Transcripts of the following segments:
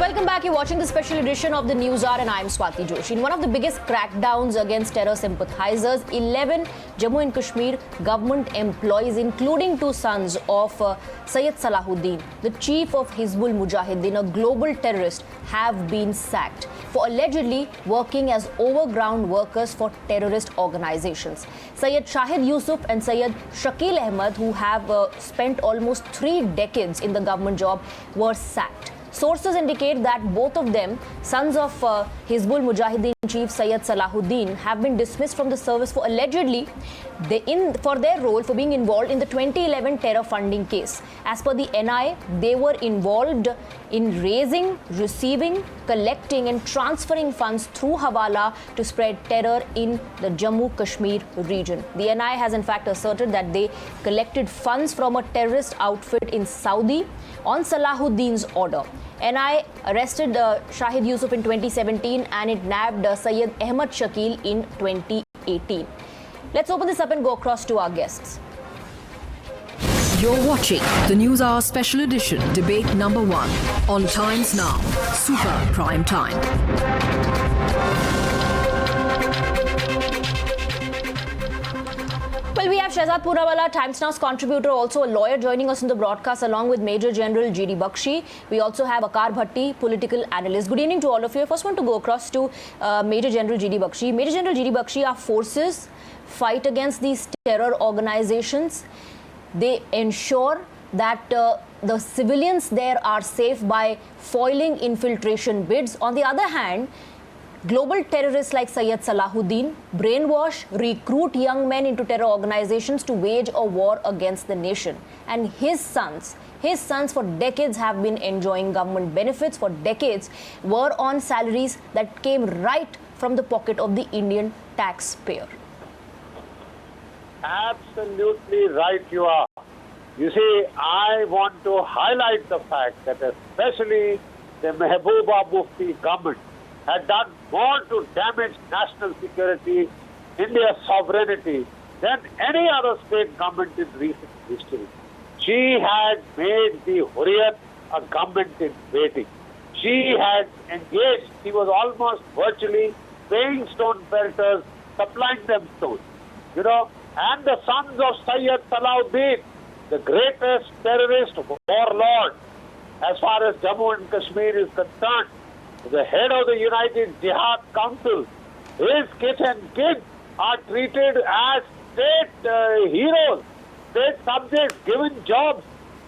Welcome back. You're watching the special edition of the News Hour and I'm Swati Joshi. In one of the biggest crackdowns against terror sympathizers, 11 Jammu and Kashmir government employees, including two sons of Syed Salahuddin, the chief of Hizbul Mujahideen, a global terrorist, have been sacked for allegedly working as overground workers for terrorist organizations. Syed Shahid Yusuf and Syed Shakil Ahmed, who have spent almost 3 decades in the government job, were sacked. Sources indicate that both of them, sons of Hizbul Mujahideen chief Syed Salahuddin, have been dismissed from the service for allegedly for their role for being involved in the 2011 terror funding case. As per the NI, they were involved in raising, receiving, collecting and transferring funds through Hawala to spread terror in the Jammu Kashmir region. The NI has in fact asserted that they collected funds from a terrorist outfit in Saudi on Salahuddin's order. NI arrested Shahid Yusuf in 2017 and it nabbed Syed Ahmed Shakil in 2018. Let's open this up and go across to our guests. You're watching the News Hour Special Edition, debate number 1 on Times Now, Super Prime Time. Well, we have Shehzad Poonawalla, Times Now's contributor, also a lawyer, joining us in the broadcast along with Major General G.D. Bakshi. We also have Waqar Bhatti, political analyst. Good evening to all of you. I first want to go across to Major General G.D. Bakshi. Major General G.D. Bakshi, our forces fight against these terror organizations. They ensure that the civilians there are safe by foiling infiltration bids. On the other hand, global terrorists like Syed Salahuddin brainwash, recruit young men into terror organizations to wage a war against the nation. And his sons for decades have been enjoying government benefits, for decades were on salaries that came right from the pocket of the Indian taxpayer. Absolutely right you are. You see, I want to highlight the fact that especially the Mehbooba Mufti government had done more to damage national security, India's sovereignty, than any other state government in recent history. She had made the Hurriyat a government in waiting. She had engaged, she was almost virtually paying stone pelters, supplying them stones. And the sons of Syed Salahuddin, the greatest terrorist warlord as far as Jammu and Kashmir is concerned, the head of the United Jihad Council, his kith and kin are treated as state heroes, state subjects, given jobs,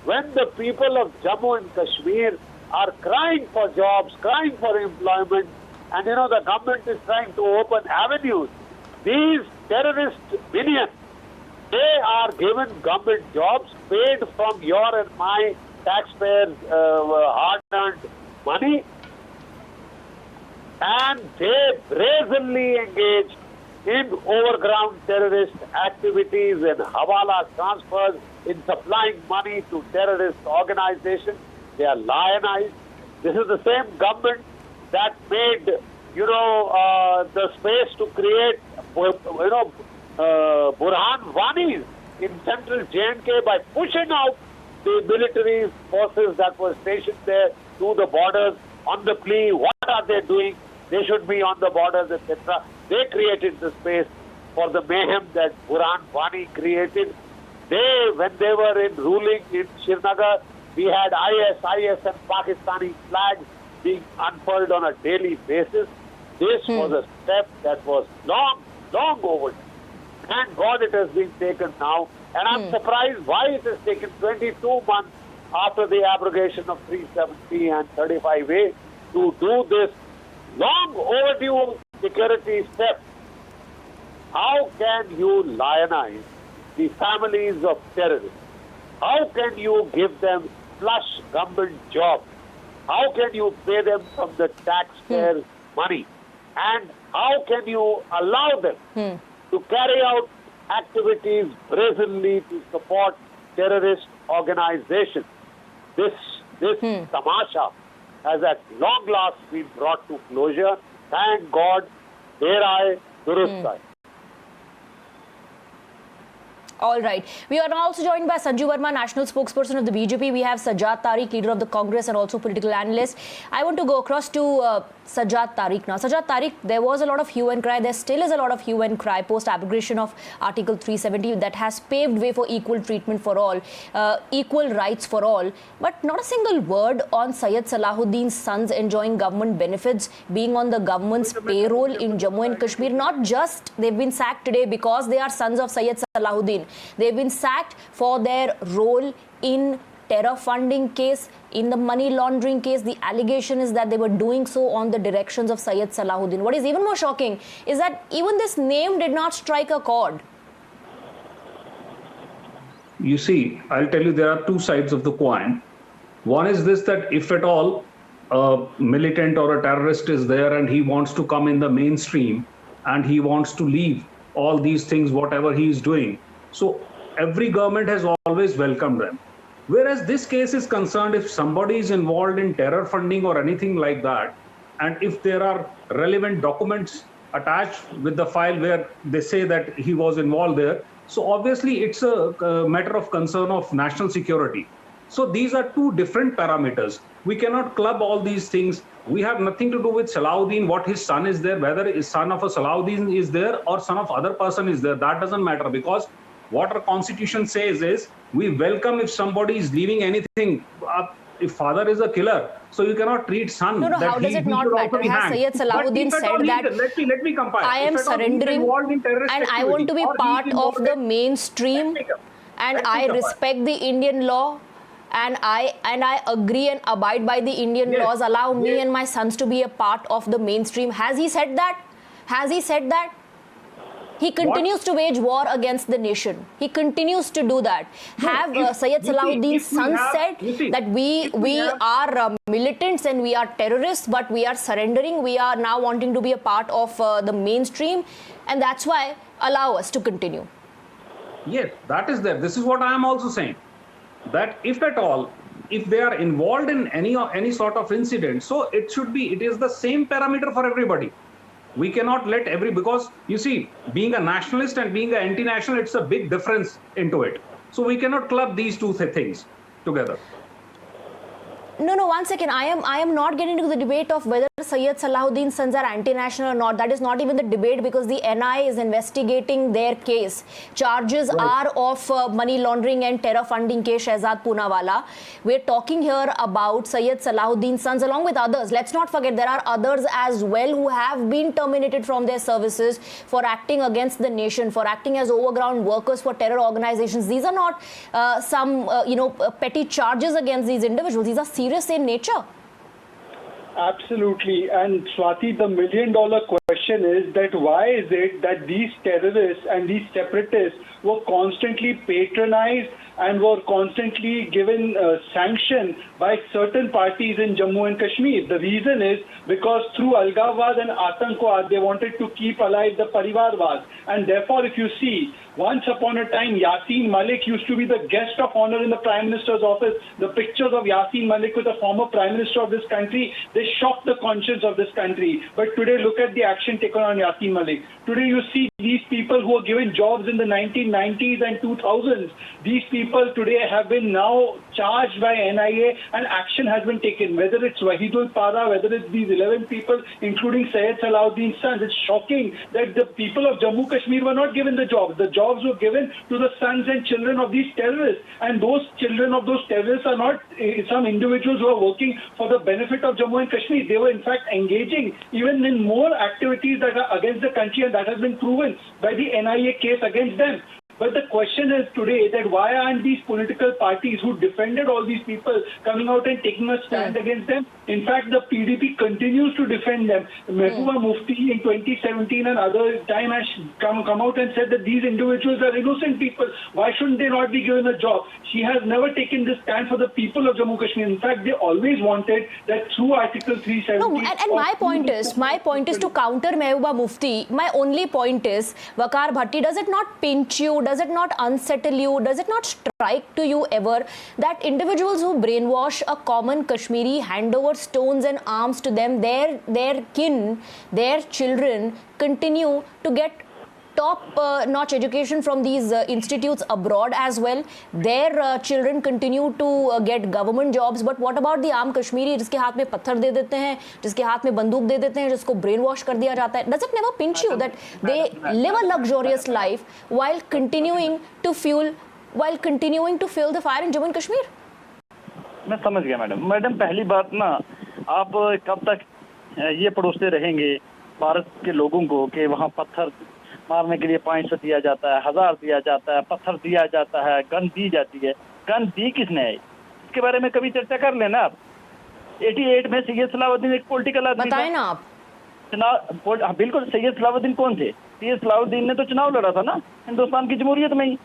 when the people of Jammu and Kashmir are crying for jobs, crying for employment, and the government is trying to open avenues. These terrorist minions, they are given government jobs paid from your and my taxpayers' hard-earned money, and they brazenly engage in overground terrorist activities, in Hawala transfers, in supplying money to terrorist organizations. They are lionized. This is the same government that made, the space to create, Burhan Wanis in central J&K by pushing out the military forces that were stationed there to the borders on the plea, what are they doing? They should be on the borders, etc. They created the space for the mayhem that Burhan Wani created. When they were in ruling in Srinagar, we had IS and Pakistani flags being unfurled on a daily basis. This was a step that was long overdue. Thank God it has been taken now. And I'm surprised why it has taken 22 months after the abrogation of 370 and 35A to do this long overdue security step. How can you lionize the families of terrorists? How can you give them flush government jobs? How can you pay them from the taxpayers' money? And how can you allow them to carry out activities brazenly to support terrorist organizations? This tamasha has at long last been brought to closure. Thank God, there I, durust hai. All right. We are now also joined by Sanju Verma, national spokesperson of the BJP. We have Sajjad Tariq, leader of the Congress and also political analyst. I want to go across to Sajjad Tariq now. Sajjad Tariq, there was a lot of hue and cry. There still is a lot of hue and cry post abrogation of Article 370 that has paved way for equal treatment for all, equal rights for all. But not a single word on Syed Salahuddin's sons enjoying government benefits, being on the government's payroll in Jammu and Kashmir. Not just they've been sacked today because they are sons of Syed Salahuddin. They've been sacked for their role in terror funding case, in the money laundering case. The allegation is that they were doing so on the directions of Syed Salahuddin. What is even more shocking is that even this name did not strike a chord. You see, I'll tell you, there are two sides of the coin. One is this, that if at all a militant or a terrorist is there and he wants to come in the mainstream and he wants to leave all these things, whatever he is doing, so every government has always welcomed them. Whereas this case is concerned, if somebody is involved in terror funding or anything like that, and if there are relevant documents attached with the file where they say that he was involved there, so obviously it's a matter of concern of national security. So these are two different parameters. We cannot club all these things. We have nothing to do with Salahuddin, what his son is there, whether his son of a Salahuddin is there or son of other person is there. That doesn't matter, because what our constitution says is we welcome if somebody is leaving anything. If father is a killer, so you cannot treat son. No, how does it not matter? Has Syed Salahuddin said that let me compile. I am surrendering and I want to be part of the mainstream and I respect the Indian law and I agree and abide by the Indian laws, allow me and my sons to be a part of the mainstream. Has he said that? Has he said that? He continues to wage war against the nation. He continues to do that. Syed Salahuddin's sons said that we are militants and we are terrorists, but we are surrendering. We are now wanting to be a part of the mainstream, and that's why allow us to continue. Yes, that is there. This is what I am also saying. That if at all, if they are involved in any sort of incident, so it is the same parameter for everybody. We cannot let because you see, being a nationalist and being an anti-national, it's a big difference into it. So we cannot club these two things together. No, 1 second. I am not getting into the debate of whether Syed Salahuddin's sons are anti-national or not. That is not even the debate, because the NI is investigating their case. Charges are of money laundering and terror funding case, Shehzad Poonawala. We're talking here about Syed Salahuddin's sons along with others. Let's not forget there are others as well who have been terminated from their services for acting against the nation, for acting as overground workers for terror organizations. These are not petty charges against these individuals. These are serious in nature. Absolutely. And Swati, the million-dollar question is that why is it that these terrorists and these separatists were constantly patronized and were constantly given sanction by certain parties in Jammu and Kashmir? The reason is because through Algawad and Atankawad, they wanted to keep alive the Parivarwad. And therefore, if you see, once upon a time, Yasin Malik used to be the guest of honor in the Prime Minister's office. The pictures of Yasin Malik with the former Prime Minister of this country, they shocked the conscience of this country. But today, look at the action taken on Yasin Malik. Today, you see these people who were given jobs in the 1990s and 2000s. These people today have been now charged by NIA and action has been taken. Whether it's Wahidul Para, whether it's these 11 people, including Syed Salahuddin's sons, it's shocking that the people of Jammu Kashmir were not given the jobs. The jobs were given to the sons and children of these terrorists. And those children of those terrorists are not some individuals who are working for the benefit of Jammu and Kashmir. They were in fact engaging even in more activities that are against the country, and that has been proven by the NIA case against them. But the question is today that why aren't these political parties who defended all these people coming out and taking a stand against them? In fact, the PDP continues to defend them. Mehbooba Mufti in 2017 and other time has come out and said that these individuals are innocent people. Why shouldn't they not be given a job? She has never taken this stand for the people of Jammu Kashmir. In fact, they always wanted that through Article 370. No, and my point is to counter Mehbooba Mufti. My only point is, Waqar Bhatti, does it not pinch you? Does it not unsettle you? Does it not strike to you ever that individuals who brainwash a common Kashmiri hand over stones and arms to them, their kin, their children continue to get top-notch education from these institutes abroad as well. Their children continue to get government jobs. But what about the आम कश्मीरी जिसके हाथ में पत्थर दे देते हैं, जिसके हाथ में बंदूक दे देते हैं, जिसको ब्रेन वॉश कर दिया जाता है? Does it never pinch you that they live a luxurious life while continuing to fuel the fire in Jammu and Kashmir? मैं समझ गया मैडम। पहली बात ना, आप कब तक ये पड़ोसते रहेंगे भारत के लोगों को कि वहाँ पत्थर मारने के लिए 500 दिया जाता है, 1000 दिया जाता है, पत्थर दिया जाता है, गन दी जाती है। गन दी किसने है? इसके बारे में कभी चर्चा कर लेना आप। 88 में सैयद सलाउद्दीन एक पॉलिटिकल आदमी बताएं ना आप। चुनाव, बिल्कुल। सैयद सलाउद्दीन कौन थे? सैयद सलाउद्दीन ने तो चुनाव लड़ा था ना हिंदुस्तान की जमहूरियत में ही।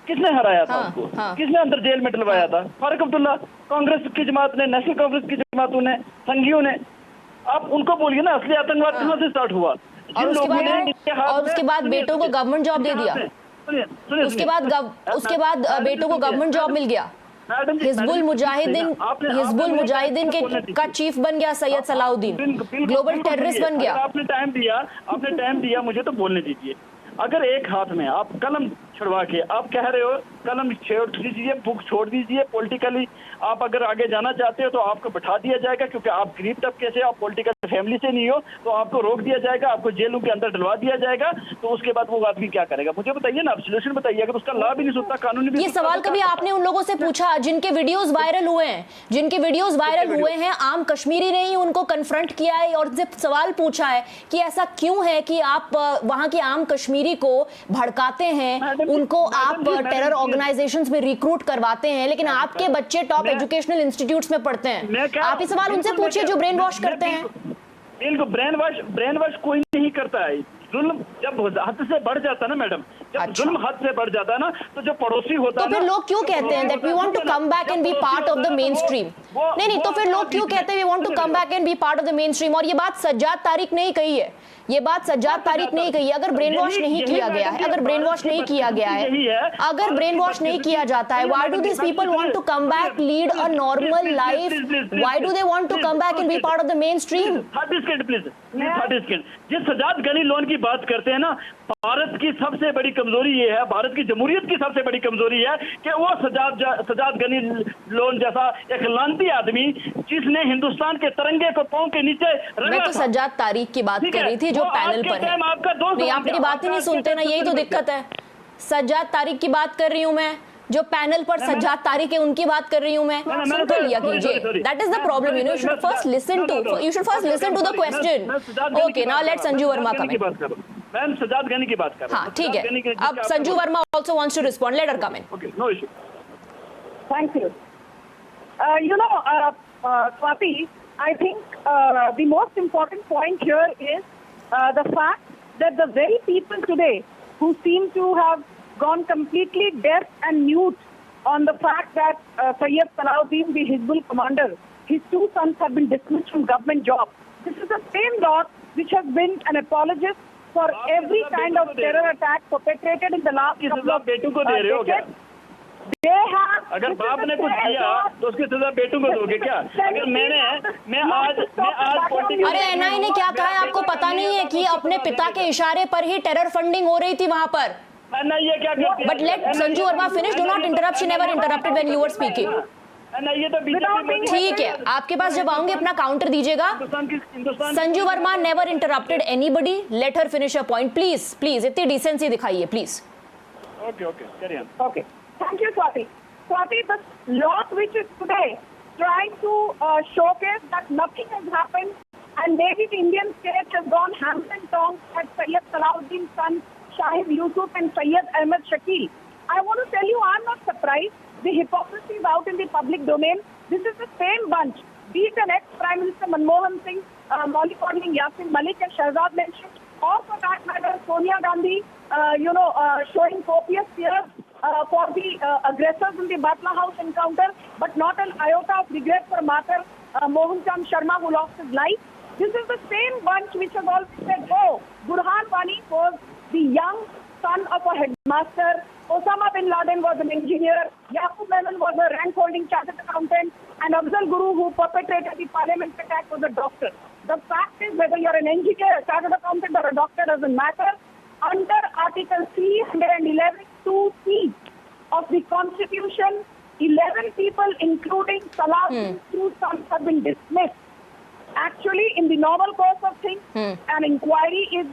किसने हराया था उसको? किसने अंदर जेल में डलवाया था? फारूक अब्दुल्ला। कांग्रेस की जमात ने, नेशनल कांग्रेस की जमातों ने, संघियों ने। आप उनको बोलिए ना असली आतंकवाद कहाँ से स्टार्ट हुआ? और उसके बाद बेटों को गवर्नमेंट जॉब दे दिया। उसके बाद बेटों को गवर्नमेंट जॉब मिल गया। हिजबुल मुजाहिदीन का चीफ बन गया सैयद सलाउद्दीन, ग्लोबल टेररिस्ट बन गया। आपने टाइम दिया मुझे तो बोलने दीजिए। अगर एक हाथ में आप कलम छुड़वा के आप कह रहे हो कलम छोड़ दीजिए, बुक छोड़ दीजिए, पॉलिटिकली आप अगर आगे जाना चाहते हो तो आपको बैठा दिया जाएगा, क्योंकि आप गरीब तबके से, आप पॉलिटिकल फैमिली से नहीं हो, तो आपको रोक दिया जाएगा, आपको जेलों के अंदर डलवा दिया जाएगा। तो उसके बाद वो आदमी क्या करेगा? मुझे बताइए ना, आप सोल्यूशन बताइए। अगर उसका लाभ भी नहीं सुनता, कानूनी भी। ये सवाल कभी आपने उन लोगों से पूछा जिनके वीडियोस वायरल हुए हैं, आम कश्मीरी ने ही उनको कन्फ्रंट किया है और उनसे सवाल पूछा है कि ऐसा क्यों है कि आप वहां के आम कश्मीरी को भड़काते हैं, उनको आप टेरर ऑर्गेनाइजेशंस में रिक्रूट करवाते हैं, लेकिन आपके बच्चे टॉप एजुकेशनल इंस्टीट्यूट्स में पढ़ते हैं? आप ये सवाल उनसे पूछिए जो ब्रेन वॉश करते हैं। बिल्कुल, ब्रेन वॉश कोई नहीं करता है। जुल्म जब हद से बढ़ जाता है ना मैडम, जब जुल्म हद से बढ़ जाता है ना, तो जो पड़ोसी होता है, तो फिर लोग क्यों कहते हैं that we want to come back and be part of the main stream? नहीं, तो फिर लोग क्यों कहते हैं we want to come back and be part of the main stream? और ये बात सज्जाद तारिक ने ही कही है। अगर ब्रेन वॉश नहीं किया गया है, अगर ब्रेन वॉश नहीं किया जाता है, why do this people want to come back, lead a normal life? Why do they want to come back and be part of the main stream? जिस सजाद गनी लोन की बात करते हैं ना, भारत की सबसे बड़ी कमजोरी ये है, भारत की जमहूरियत की सबसे बड़ी कमजोरी है कि वो सजाद गनी लोन जैसा एक लानती आदमी जिसने हिंदुस्तान के तिरंगे को पांव के नीचे रगड़ा। मैं तो सज्जाद तारिक की बात कर रही थी जो पैनल पर है। नहीं, आप मेरी बात ही नहीं सुनते ना, यही तो दिक्कत है। सज्जाद तारिक की बात कर रही हूँ मैं, जो पैनल पर सज्जाद तारिक है उनकी बात कर रही हूँ मैं। सुन तो लिया कीजिए। That is the problem, you should first listen to the question. Okay, now let Sanju Varma come in. Ma'am Sajad Ghani की बात कर रहा हूं। हाँ, ठीक है। अब Sanju Verma also wants to respond. Let her come in. Okay, no issue. Thank you. Swati, I think the most important point here is the fact that the very people today who seem to have gone completely deaf and mute on the fact that Sayyid Salahuddin, the Hizbul commander, his two sons have been dismissed from government jobs. This is the same lot which has been an apologist for every kind of terror attack perpetrated in the last couple of decades. They have. अगर बाप ने कुछ किया तो उसकी सजा बेटों को दोगे क्या? अगर मैं आज अरे एनआई ने क्या कहा है आपको पता नहीं है कि अपने पिता के इशारे पर ही टेरर फंडिंग हो रही थी वहां पर? ये क्या करती है? But let Sanju Verma finish. Do not interrupt. She never interrupted when you were speaking. ये तो बीजेपी। ठीक है, आपके पास जब आऊंगे अपना काउंटर दीजिएगा। Sanju Verma never interrupted anybody. Let her finish her point, please. इतनी डिसेंसी दिखाइए, please. Okay, carry on. Okay, thank you, Swati. Swati, the lot which is today trying to showcase that nothing has happened, and maybe the Indian state has gone ham and tongs at Sayyid Salahuddin's son Shahid Yusuf and Sayyid Ahmed Shakil. I want to tell you, I'm not surprised. The hypocrisy is out in the public domain. This is the same bunch, be it an ex-Prime Minister Manmohan Singh, Maulik Yasin Malik and Shahzad mentioned, or for that matter, Sonia Gandhi, showing copious tears for the aggressors in the Batla House encounter, but not an iota of regret for Matar Mohan Chand Sharma, who lost his life. This is the same bunch which has always said, oh, Burhan Wani was the young son of a headmaster, Osama bin Laden was an engineer, Yaqub Memon was a rank-holding chartered accountant, and Afzal Guru, who perpetrated the parliament attack, was a doctor. The fact is, whether you're an engineer, a chartered accountant, or a doctor doesn't matter. under Article 311(2)(c) of the Constitution, 11 people, including Salahuddin's two sons, have been dismissed. Actually, in the normal course of things, an inquiry is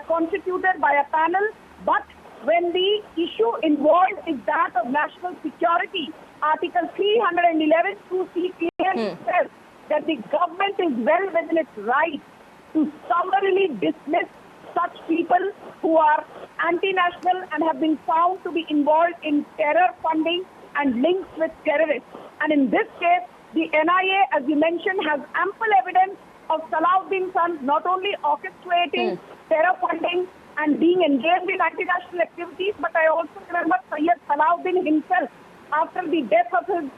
constituted by a panel, but when the issue involved is that of national security, Article 311(2)(c) clearly says that the government is well within its right to summarily dismiss such people who are anti-national and have been found to be involved in terror funding and links with terrorists. And in this case, the NIA, as you mentioned, has ample evidence of Salahuddin's sons not only orchestrating terror funding and being engaged in anti-national activities, but I also remember Sayyid Salahuddin himself, after the death of his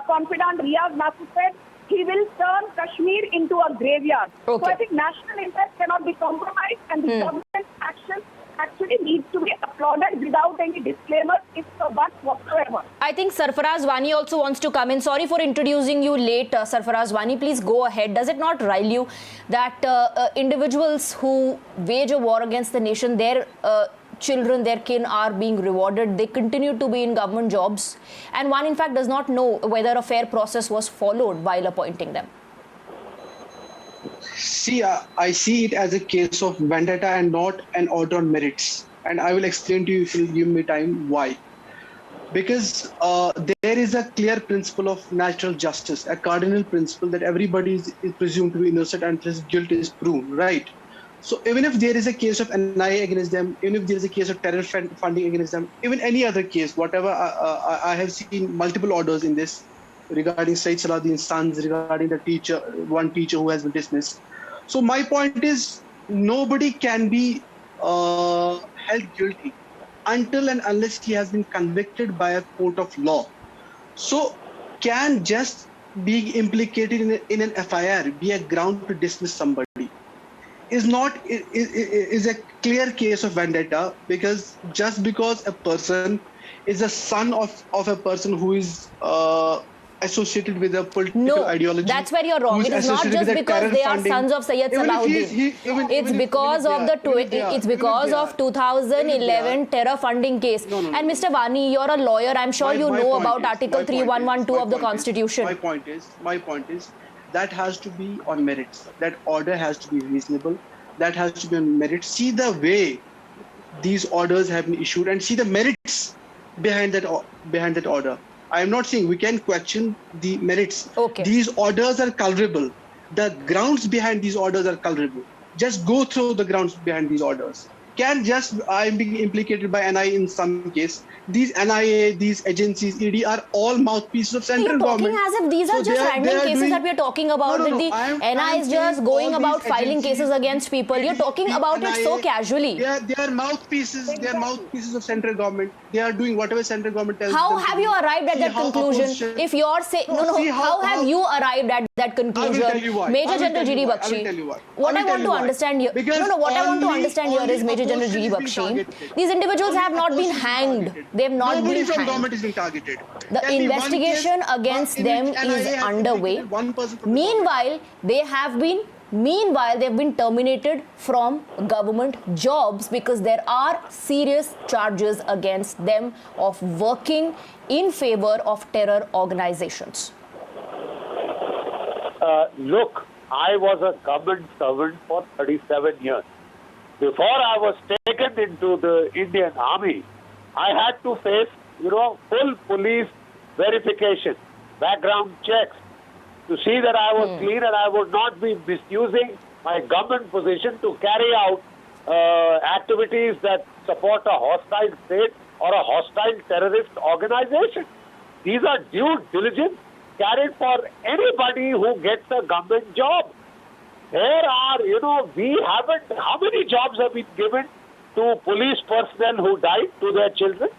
confidant Riyaz Nasser, said he will turn Kashmir into a graveyard. Okay. So I think national interest cannot be compromised, and the government's action actually needs to be applauded without any disclaimer, if so, but whatsoever. I think Sarfaraz Wani also wants to come in. Sorry for introducing you late, Sarfaraz Wani. Please go ahead. Does it not rile you that individuals who wage a war against the nation, their children, their kin are being rewarded, they continue to be in government jobs, and one in fact does not know whether a fair process was followed while appointing them? See, I see it as a case of vendetta and not an order on merits. And I will explain to you, if you'll give me time, why. Because there is a clear principle of natural justice, a cardinal principle that everybody is presumed to be innocent until guilt is proven, right? So even if there is a case of NIA against them, even if there is a case of terror funding against them, even any other case, whatever, I have seen multiple orders in this regarding Sayyid Salahuddin's sons, regarding the teacher, one teacher who has been dismissed. So my point is, nobody can be held guilty until and unless he has been convicted by a court of law. So can just being implicated in an FIR be a ground to dismiss somebody? Is a clear case of vendetta, because just because a person is a son of a person who is associated with a political ideology. That's where you're wrong. It is not just because they are sons of Sayyid Salahuddin. It's because of it's because of 2011 terror funding case. And Mr. Wani, you're a lawyer. I'm sure you know about Article 3112 of the Constitution. My point is that has to be on merits. That order has to be reasonable. That has to be on merits. See the way these orders have been issued and see the merits behind that order. I am not saying we can question the merits. Okay. These orders are culpable. The grounds behind these orders are culpable. Just go through the grounds behind these orders. Can just I am being implicated by NIA in some case. These NIA, these agencies, ED are all mouthpieces of central government. You're talking as if these are just random cases that we are talking about. That the NIA is just going about filing cases against people. You're talking about it so casually. They are mouthpieces. They are mouthpieces of central government. They are doing whatever central government tells them. How have you arrived at that conclusion? If you're saying how have you arrived at that conclusion? I will tell you why. Major General GD Bakshi. What I want to understand here. What I want to understand here is Major General GD Bakshi. These individuals have not been hanged. They have not been hanged. From government is being targeted. The investigation against them is underway. Meanwhile, they have been terminated from government jobs because there are serious charges against them of working in favor of terror organizations. Look, I was a government servant for 37 years. Before I was taken into the Indian Army, I had to face, full police verification, background checks, to see that I was clean and I would not be misusing my government position to carry out activities that support a hostile state or a hostile terrorist organization. These are due diligence carried for anybody who gets a government job. There are, we haven't, how many jobs have been given to police personnel who died, to their children?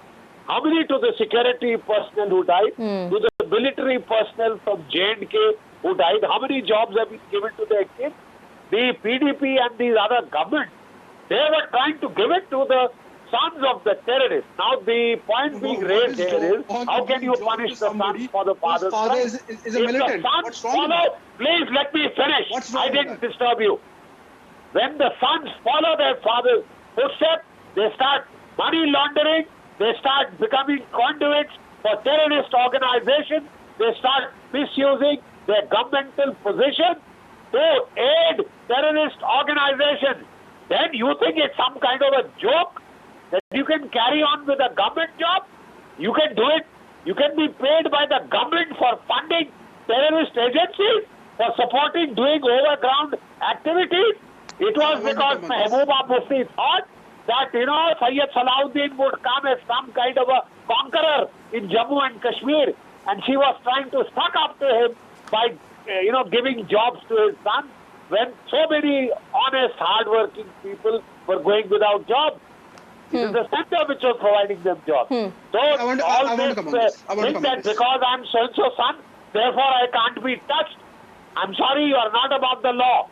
How many to the security personnel who died? To the military personnel from J&K who died? How many jobs have been given to their kids? The PDP and these other governments, they were trying to give it to the sons of the terrorists. Now the point being raised here is, how can you punish the sons for the father's father is a militant. If the sons follow, please let me finish. I didn't disturb you. When the sons follow their father's footsteps, they start money laundering, they start becoming conduits for terrorist organizations, they start misusing their governmental position to aid terrorist organizations. Then you think it's some kind of a joke that you can carry on with a government job? You can do it. You can be paid by the government for funding terrorist agencies, for supporting doing overground activities. It was because Mehbooba Mufti thought that, Sayyid Salahuddin would come as some kind of a conqueror in Jammu and Kashmir, and she was trying to suck up to him by, giving jobs to his son, when so many honest, hard-working people were going without jobs. It is the center which was providing them jobs. So all this think that because I'm so-and-so son, therefore I can't be touched. I'm sorry, you are not above the law.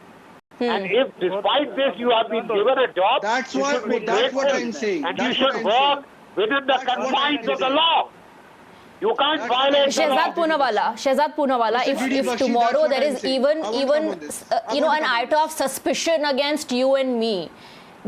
And if despite this you have been given a job, That's you what should be that's what grateful, I'm saying. and That's you what should I'm work saying. within the That's what confines I'm of the saying. law. You can't violate the law. Shehzad Poonawala, Mr. if Bakshi, tomorrow that's what there I'm is saying. even I want to come on this. I want to an come on iota of suspicion against you and me,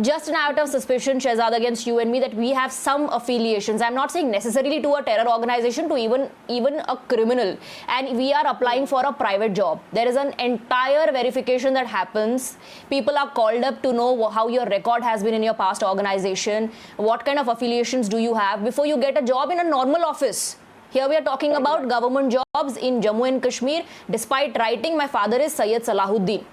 just an iota of suspicion, Shehzad, against you and me, that we have some affiliations. I'm not saying necessarily to a terror organization, to even a criminal, and we are applying for a private job. There is an entire verification that happens. People are called up to know how your record has been in your past organization, what kind of affiliations do you have before you get a job in a normal office. Here we are talking about government jobs in Jammu and Kashmir, despite writing, my father is Sayyid Salahuddin.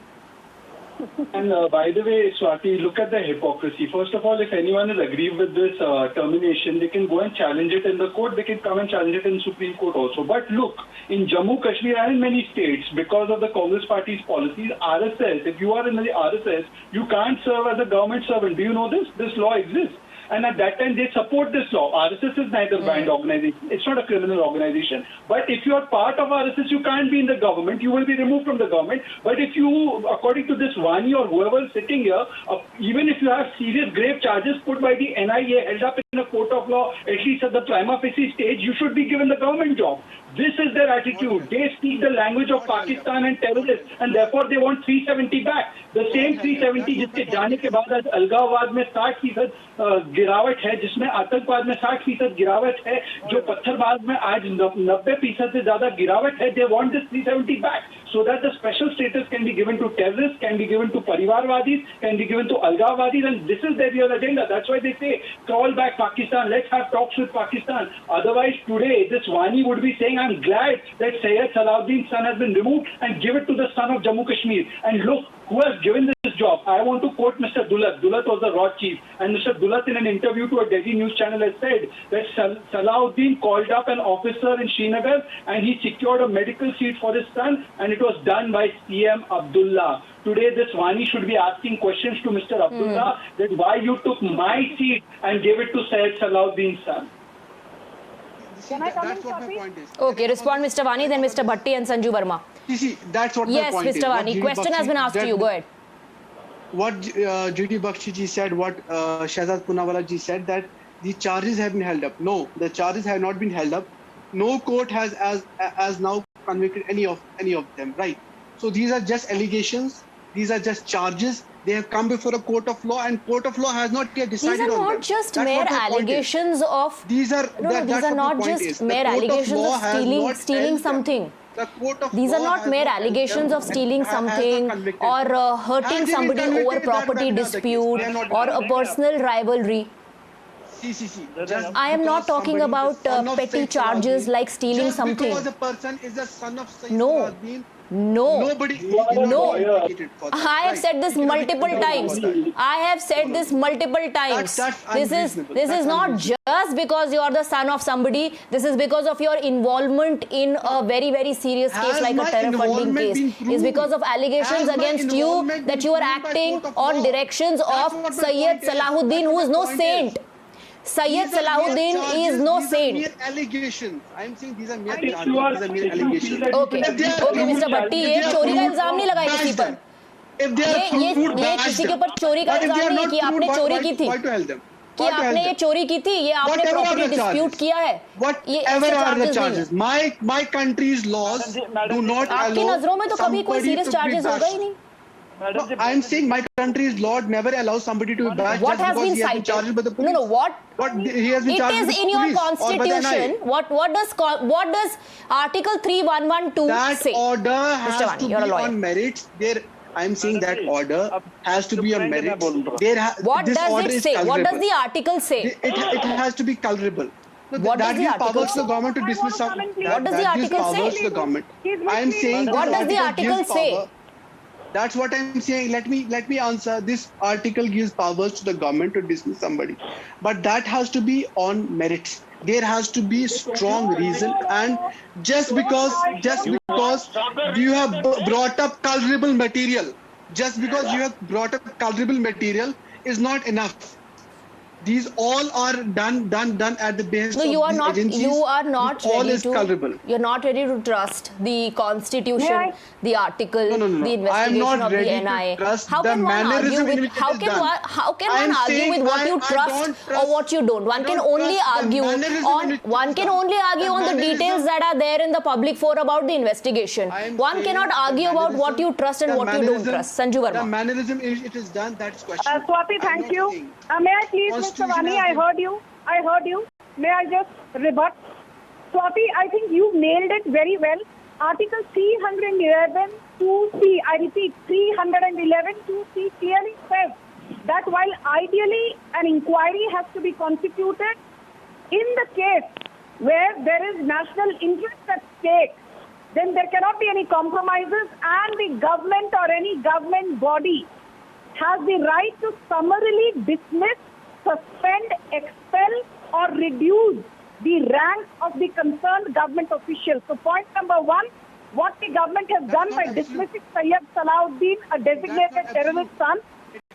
And by the way, Swati, look at the hypocrisy. First of all, if anyone is aggrieved with this termination, they can go and challenge it in the court. They can come and challenge it in Supreme Court also. But look, in Jammu, Kashmir and in many states, because of the Congress party's policies, RSS, if you are in the RSS, you can't serve as a government servant. Do you know this? This law exists. And at that time, they support this law. RSS is neither banned organization. It's not a criminal organization. But if you are part of RSS, you can't be in the government. You will be removed from the government. But if you, according to this Wani or whoever is sitting here, even if you have serious grave charges put by the NIA held up in a court of law, at least at the prima facie stage, you should be given the government job. This is their attitude. They speak the language of Pakistan and terrorists, and therefore they want 370 back. The same 370 जिसके जाने के बाद आज अलगाववाद में 60% गिरावट है, जिसमें आतंकवाद में 60% गिरावट है, जो पत्थरबाज में आज 90% से ज्यादा गिरावट है. They want this 370 back so that the special status can be given to terrorists, can be given to Parivarwadis, can be given to Algawwadis, and this is their real agenda. That's why they say, call back Pakistan, let's have talks with Pakistan. Otherwise, today, this Wani would be saying, I'm glad that Sayyid Salahuddin's son has been removed and give it to the son of Jammu Kashmir. And look, who has given this job? I want to quote Mr. Dulat. Dulat was the ROD chief. And Mr. Dulat, in an interview to a Delhi news channel, has said that Salahuddin called up an officer in Srinagar and he secured a medical seat for his son, and it was done by CM Abdullah. Today, this Wani should be asking questions to Mr. Abdullah that why you took my seat and gave it to Sayyid Salahuddin's son. Can I come That's in, what my Swati? point is. Okay, respond Mr. Wani, then Mr. Bhatti and Sanju Verma. See, that's what Yes, my point is. Mr. What Wani, GD question has Bakshi- been asked to that- you. Go ahead. What GD Bakshi ji said, what Shehzad Poonawala ji said, that the charges have been held up. No, the charges have not been held up. No court has as now convicted any of them, right? So these are just allegations. These are just charges. They have come before a court of law, and court of law has not yet These decided are on them. not just That's mere what my point is. allegations of. These are No, that- these that's are what my not point just is. The mere court of allegations law of has stealing not stealing held them. something. The court of These law are not has mere held allegations them of stealing and has not something convicted or them. hurting Had they been somebody over convicted, that property would be another case. dispute They are not or a convicted. personal rivalry. See. I am not talking about petty charges like stealing just something. Because a person is the son of Sayyid No. Salahuddin, No. nobody No. is implicated for that. I have Right. said this He cannot be multiple convicted times. for that. I have said this multiple times. That's This unreasonable. is That's not unreasonable. just because you are the son of somebody. This is because of your involvement in a very, very serious case Has like a my terror funding involvement case. been It's proved? because of allegations Has my against you involvement that been you are proved by acting court of on law? directions That's of what my Sayyid point is. Salahuddin, who is That's no what my point saint. is. Sayyid These are mere Salahuddin charges, is no these are saint. mere allegations. I am saying these are mere If charges. you are- These are mere if you feel allegations. that- Okay, If they are okay, Mr. proved- Bhatti, if ये they are चोरी का proved, इल्जाम नहीं लगाए bash किसी पर. them. If they are ये proved, bash किसी के them. ऊपर चोरी का But if they इल्जाम are नहीं not कि आपने proved, चोरी why- की थी why to held them? कि Why to held आपने ये them? चोरी की थी, ये आपने Whatever property are the dispute charges. किया है, ये ऐसे Whatever are the charges नहीं charges, है. my country's laws Madam do ji, not आपकी allow नजरों में तो कभी कोई somebody serious to be charges होगा ही bashed. नहीं. Madam, No, I'm saying my country's law never allows somebody to be badged What just has because been he has been cited? charged by the police. No, what? He has been It charged is with the in your police or by the constitution. NIA. What does Article 3112 That say? order has Vani, to you're a be lawyer. on merits. I'm saying that order has to be on merits. What This does order it is say? What does culpable. the article say? It has to be culpable. So What does that the gives article powers to say? the government to I dismiss want to some. come in, please. What does the That gives article say? powers to the government. He's I am misleading. saying What this does the article gives say? power. That's what I'm saying. Let me answer. This article gives powers to the government to dismiss somebody, but that has to be on merits. There has to be strong reason, and just because you have brought up culpable material, is not enough. These all are done at the behest No, of you are these not. agencies. You are not All ready is to. culpable. You're not ready to trust the constitution, Yeah. the article, No. the I am investigation not of the ready NIA. to trust How the can one argue mannerism in with? which it How is can done. one? How can I one am argue saying with what you I trust don't or trust- what you don't? One I can don't only trust the argue mannerism in on. which it One is can done. only argue The on the mannerism- details that are there in the public for about the investigation. I am One saying cannot the argue about what mannerism- you trust and the what you don't mannerism- trust. Sanju The Verma. mannerism in which it is done, that's questionable. Swati, I'm thank not you. saying. May I please, Mr. Constitution Vani, has I been- heard you. May I just rebut? Swati, I think you nailed it very well. Article 311 2C, I repeat, 311 2C clearly says that while ideally an inquiry has to be constituted, in the case where there is national interest at stake, then there cannot be any compromises, and the government or any government body has the right to summarily dismiss, suspend, expel, or reduce the rank of the concerned government official. So point number one, what the government has done not by absolute. dismissing Sayyid Salahuddin, a designated That's not terrorist son,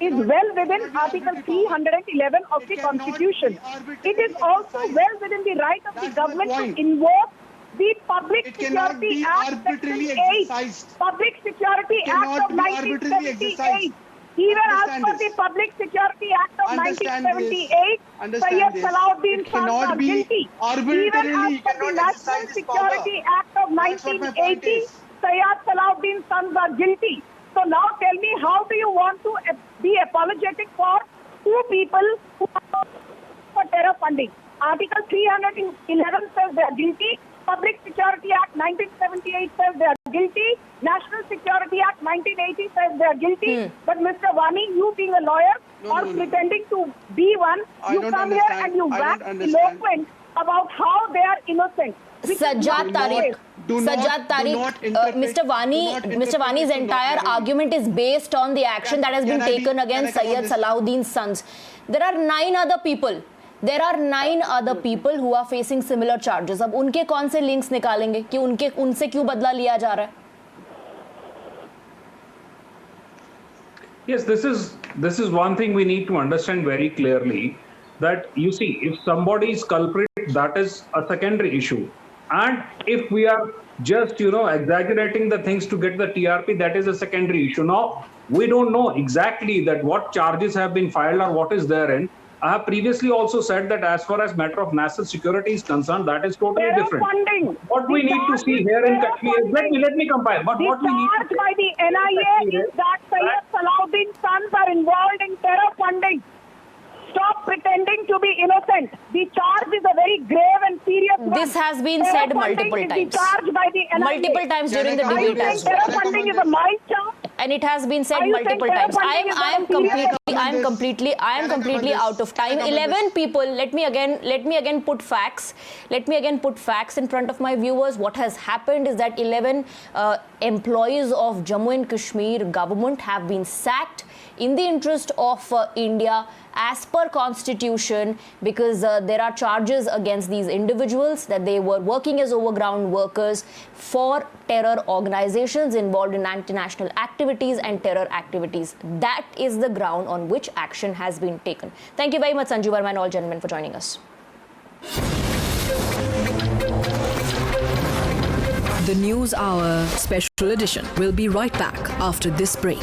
is cannot- well within it cannot be Article arbitrary power. 311 of It the cannot Constitution. be arbitrarily It is also exercised. well within the right of the That's my government point. to invoke the Public It cannot Security be Act arbitrarily Section 8, exercised. Public Security It Act cannot of be arbitrarily 1978. exercised. Even as Understand per this. the Public Security Act of Understand 1978, this. Understand Sayyid this. Salahuddin It sons cannot are be guilty. arbitrarily, Even you as per the cannot National exercise this Security power. Act of That's what my point 1980, is. Sayyid Salahuddin sons are guilty. So now tell me, how do you want to be apologetic for two people who are for terror funding? Article 311 says they are guilty. Public Security Act 1978 says they are guilty. National Security Act 1980 says they are guilty. But Mr. Vani, you being a lawyer or No. pretending to be one, I you don't come here understand. and you I wax don't understand. eloquent about how they are innocent. which is Sajjad not Tariq. right. Sajjad Tariq, Mr. Vani's entire argument is based on the action that has been taken against Sayyid Salahuddin's sons. There are 9 other people. There are 9 other people who are facing similar charges. अब उनके कौन से links निकालेंगे कि उनसे क्यों बदला लिया जा रहा है? Yes, this is one thing we need to understand very clearly, that you see, if somebody is culprit, that is a secondary issue. And if we are just, exaggerating the things to get the TRP, that is a secondary issue. Now, we don't know exactly that what charges have been filed or what is therein. I have previously also said that as far as matter of national security is concerned, that is totally Terror different. funding. What we The need to charge see is here in terror Kashmir, funding. let me compile. But The what we need charge to by the NIA is that Sayyid Salahuddin's sons are involved in terror funding. Stop pretending to be innocent. The charge is a very grave and serious one. This has been Terror said funding multiple is times. the charge by the NIA. Multiple times during the Are you debate Are you as saying well. terror funding is a mild charge? And it has been said Are you saying multiple terror times. funding is not a serious I am completely out of time. 11 people. Let me again put facts. Let me again put facts in front of my viewers. What has happened is that 11 employees of Jammu and Kashmir government have been sacked in the interest of India as per constitution, because there are charges against these individuals that they were working as overground workers for terror organizations involved in international activities and terror activities. That is the ground on which action has been taken. Thank you very much, Sanju Verma and all gentlemen, for joining us. The News Hour Special Edition will be right back after this break.